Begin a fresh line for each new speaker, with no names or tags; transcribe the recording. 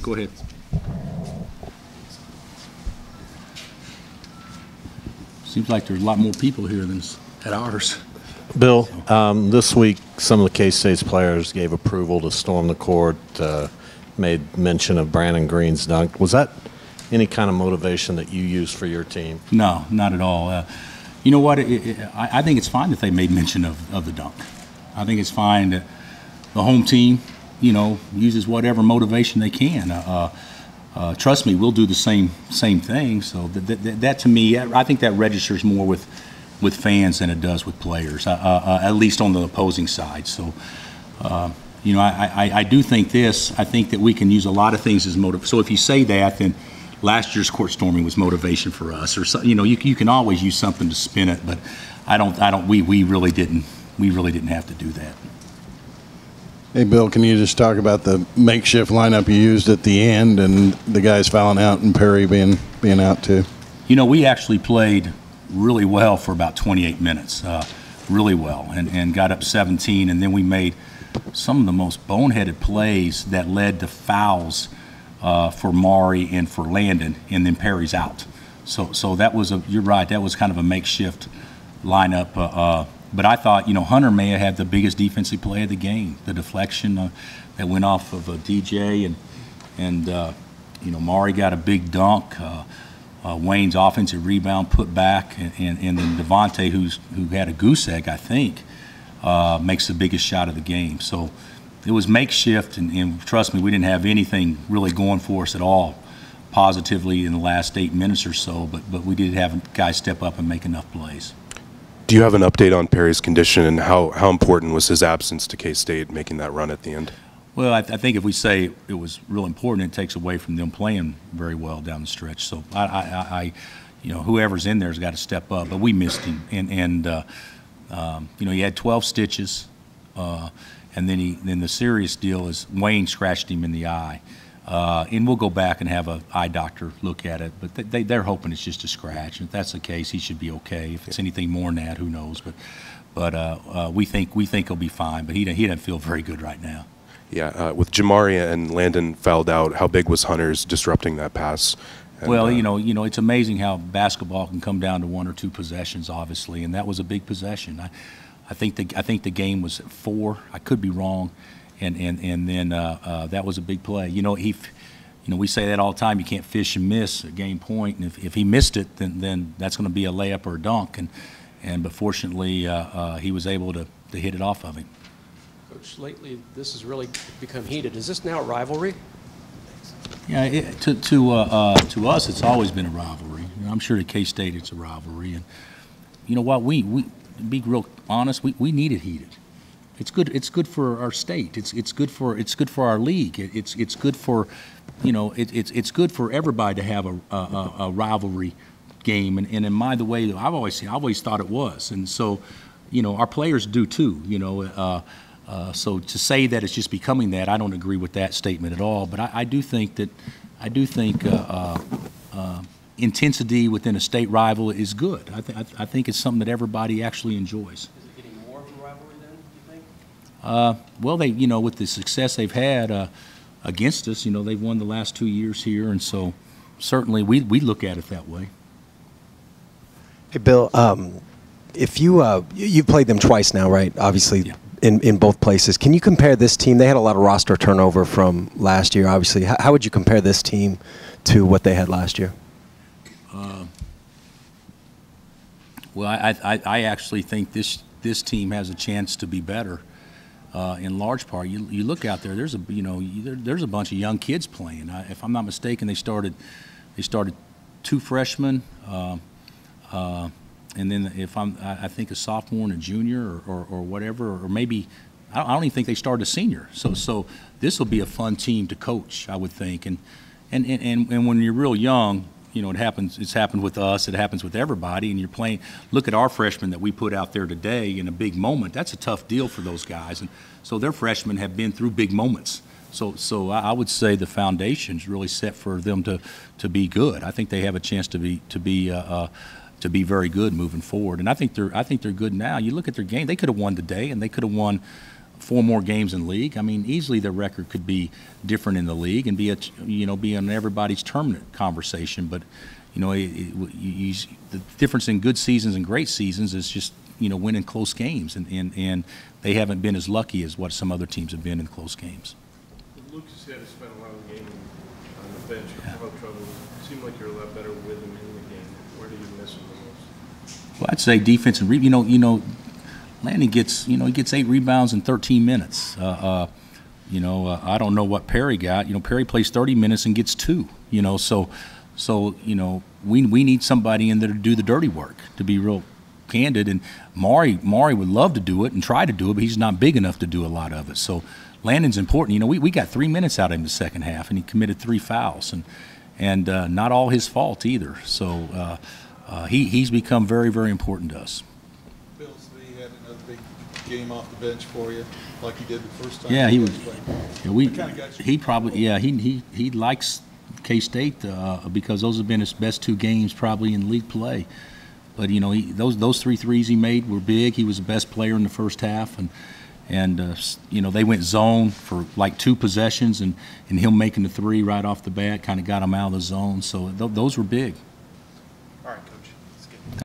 Go ahead. Seems like there's a lot more people here than at ours.
Bill, this week some of the K-State's players gave approval to storm the court, made mention of Brandon Green's dunk. Was that any kind of motivation that you used for your team?
No, not at all. You know what? I think it's fine that they made mention of the dunk. I think it's fine that the home team, uses whatever motivation they can. Trust me, we'll do the same thing. So that to me, I think that registers more with fans than it does with players, at least on the opposing side. So, I do think this. I think that we can use a lot of things as motive. So if you say that, then last year's court storming was motivation for us, or so, you can always use something to spin it. But we really didn't have to do that.
Hey, Bill, can you just talk about the makeshift lineup you used at the end and the guys fouling out and Perry being out too?
We actually played really well for about 28 minutes, really well, and got up 17, and then we made some of the most boneheaded plays that led to fouls for Maury and for Landon, and then Perry's out. So that was you're right, that was kind of a makeshift lineup. But I thought, Hunter may have had the biggest defensive play of the game, the deflection that went off of DJ, and Maury got a big dunk. Wayne's offensive rebound put back, and then Devontae, who had a goose egg, I think, makes the biggest shot of the game. So it was makeshift, and trust me, we didn't have anything really going for us at all positively in the last 8 minutes or so, but we did have guys step up and make enough plays.
Do you have an update on Perry's condition, and how important was his absence to K-State making that run at the end?
Well, I think if we say it was real important, it takes away from them playing very well down the stretch. So whoever's in there has got to step up. But we missed him, and he had 12 stitches, and then the serious deal is Wayne scratched him in the eye. And we'll go back and have an eye doctor look at it, but they're hoping it's just a scratch. And if that's the case, he should be okay. If it's anything more than that, who knows? But we think he'll be fine. But he doesn't feel very good right now.
Yeah, with Jamari and Landon fouled out, how big was Hunter's disrupting that pass? And,
well, it's amazing how basketball can come down to 1 or 2 possessions, obviously, and that was a big possession. I think the game was 4. I could be wrong. And then that was a big play. We say that all the time. You can't fish and miss a game point, and if he missed it, then that's going to be a layup or a dunk. But fortunately, he was able to hit it off of him.
Coach, lately this has really become heated. Is this now a rivalry?
Yeah, to us, it's always been a rivalry. I'm sure to K-State it's a rivalry, and you know what? We to be real honest, we need it heated. It's good. It's good for our state. It's good for our league. It's good for, it's good for everybody to have a rivalry game. And in the way I've always thought it was. And so, our players do too. So to say that it's just becoming that, I don't agree with that statement at all. But I do think intensity within a state rival is good. I think it's something that everybody actually enjoys. Well, they, with the success they've had against us, they've won the last 2 years here, and so certainly we look at it that way.
Hey, Bill, if you've played them twice now, right? Obviously,
yeah.
in both places. Can you compare this team? They had a lot of roster turnover from last year, obviously. How would you compare this team to what they had last year?
Well, I actually think this team has a chance to be better. In large part, you look out there. There's a bunch of young kids playing. If I'm not mistaken, they started 2 freshmen, and then I think a sophomore and a junior or whatever, or maybe I don't even think they started a senior. So this will be a fun team to coach, I would think. And when you're real young, it happens. It's happened with us. It happens with everybody. And you're playing. Look at our freshmen that we put out there today in a big moment. That's a tough deal for those guys. And so their freshmen have been through big moments. So I would say the foundation's really set for them to be good. I think they have a chance to be very good moving forward. And I think they're good now. You look at their game. They could have won today, and they could have won 4 more games in league, I mean, easily their record could be different in the league and be on everybody's tournament conversation. But the difference in good seasons and great seasons is just winning close games, and they haven't been as lucky as what some other teams have been in close games.
Lucas had to spend a lot of the game on the bench with foul trouble. It seemed like you're a lot better with him in the game. Where do you miss him the most?
Well, I'd say defense and Landon gets he gets 8 rebounds in 13 minutes. I don't know what Perry got. Perry plays 30 minutes and gets 2. So we need somebody in there to do the dirty work, to be real candid. And Maury would love to do it and try to do it, but he's not big enough to do a lot of it. So Landon's important. We got 3 minutes out of him the second half, and he committed 3 fouls, and not all his fault either. So he's become very, very important to us.
Bill Slee had another big game off the bench for you, like he did the first time.
Yeah, he was. He likes K-State because those have been his best 2 games probably in league play. But those 3 threes he made were big. He was the best player in the first half, and they went zone for like 2 possessions, and him making the 3 right off the bat kind of got him out of the zone. So those were big.